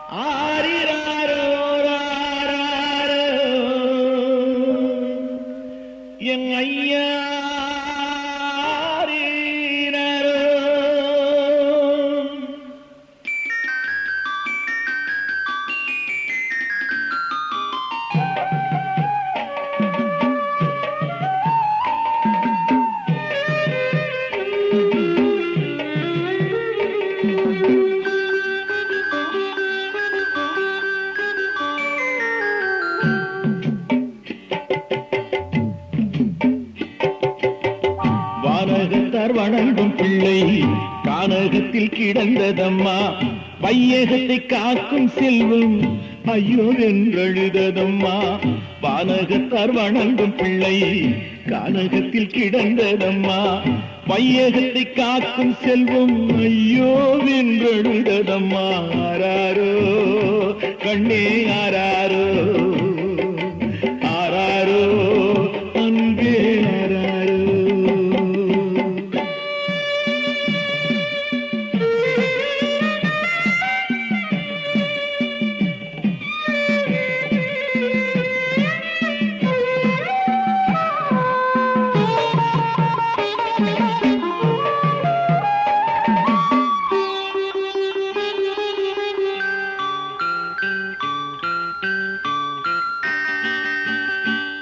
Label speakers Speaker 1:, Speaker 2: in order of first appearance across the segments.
Speaker 1: ஆரிராரோ ராராரோ, என் ஐயா ஆரிராரோ. வானகத்தார் வணங்கும் பிள்ளை கானகத்தில் கிடந்ததம்மா, வையகத்தை காக்கும் செல்வம் ஐயோ என்றழுததம்மா. வானகத்தார் வணங்கும் பிள்ளை கானகத்தில் கிடந்ததம்மா, வையகத்தை காக்கும் செல்வம் ஐயோ என்றழுததம்மா. ஆராரோ கண்ணே ஆராரோ, ஆராரோ அன்பே ஆராரோ.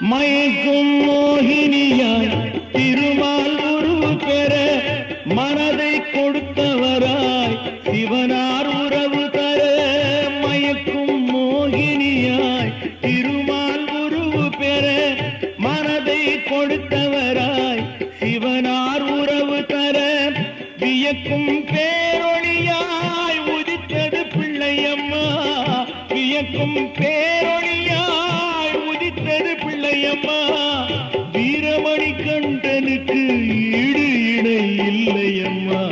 Speaker 1: மயக்கும் மோகினியாய் திருமால் உருவு பெற மனதை கொடுத்தவராய் சிவனார் உறவு தர. மயக்கும் மோகினியாய் திருமால் உருவு பெற மனதை கொடுத்தவராய் சிவனார் உறவு தர. வியக்கும் பேரொழியாய் உதித்தது பிள்ளையம்மா, வியக்கும் பேரொழியாய் உதித்தது பிள்ளையம்மா. வீரமணி கண்டனுக்கு ஈடு இணை இல்லையம்மா.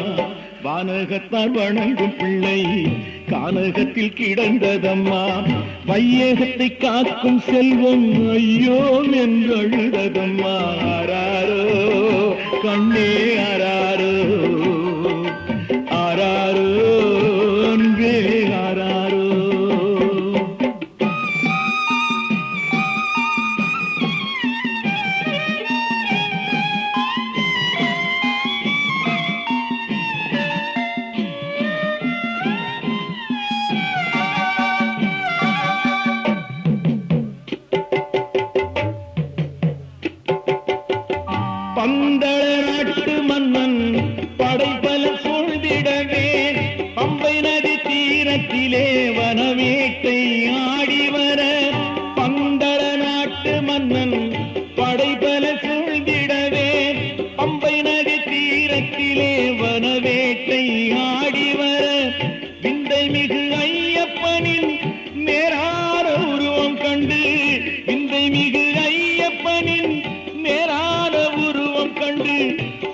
Speaker 1: வானகத்தார் வணங்கும் பிள்ளை கானகத்தில் கிடந்ததம்மா, வையகத்தை காக்கும் செல்வம் ஐயோ என்று அழுததம்மா. ஆராரோ கண்ணே ஆராரோ, ஆராரோ அன்பே ஆராரோ. பந்தள நாட்டு மன்னன் படைபல சூழ்ந்திடவே பம்பை நதி தீரத்திலே வனவேட்டை ஆடி வர. பந்தள நாட்டு மன்னன் படைபல சூழ்ந்திடவே பம்பை நதி தீரத்திலே வனவேட்டை ஆடி வர. விந்தை மிகு ஐயப்பனின் நேரான உருவம் கண்டு, விந்தை மிகு ஐயப்பனின் நேரான உருவம் கண்டு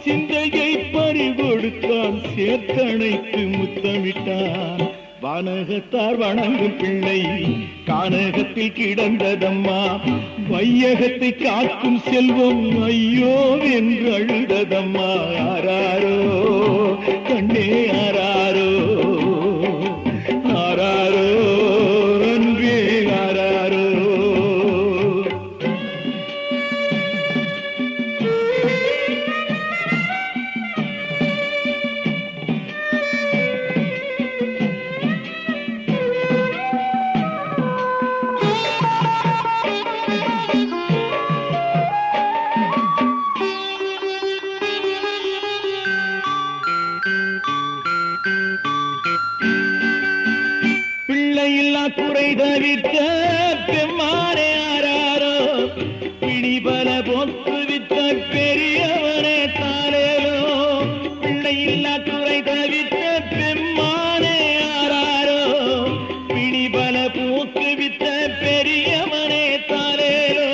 Speaker 1: சிந்தையை பறிகொடுத்தான், சேர்த்தணைத்து முத்தமிட்டான். வானகத்தார் வணங்கும் பிள்ளை கானகத்தில் கிடந்ததம்மா, வையகத்தை காக்கும் செல்வம் ஐயோ என்று அழுததம்மா. ஆராரோ கண்ணே ஆராரோ, ஆராரோ அன்பே ஆராரோ. பிள்ளையில்லா குறை தவிர்த்த பெம்மானே ஆராரோ, பிடிபல போக்குவித்த பெரியவனே தாலேலோ. பிள்ளையில்லா குறை தவிர்த்த பெம்மானே ஆராரோ, பிடிபல போக்குவித்த பெரியவனே தாலேலோ.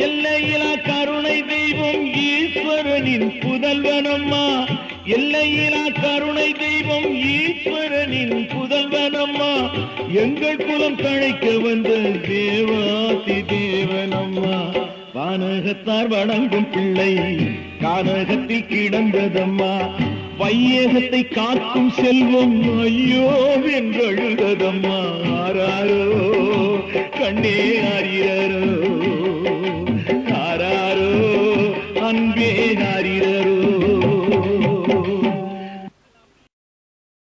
Speaker 1: எல்லையிலா கருணை தெய்வம் ஈஸ்வரனின் புதல்வனம்மா, எல்லையிலா கருணை தெய்வம் ஈஸ்வரனின் புதல்வனம்மா. எங்கள் குலம் தழைக்க வந்த தேவாதி தேவனம்மா. வானகத்தார் வணங்கும் பிள்ளை கானகத்தில் கிடந்ததம்மா, வையகத்தை காக்கும் செல்வம் ஐயோ என்றழுதம்மா ஆராரோ கண்ணே ஆரிரரோ ஆராரோ அன்பே ஆரிரரோ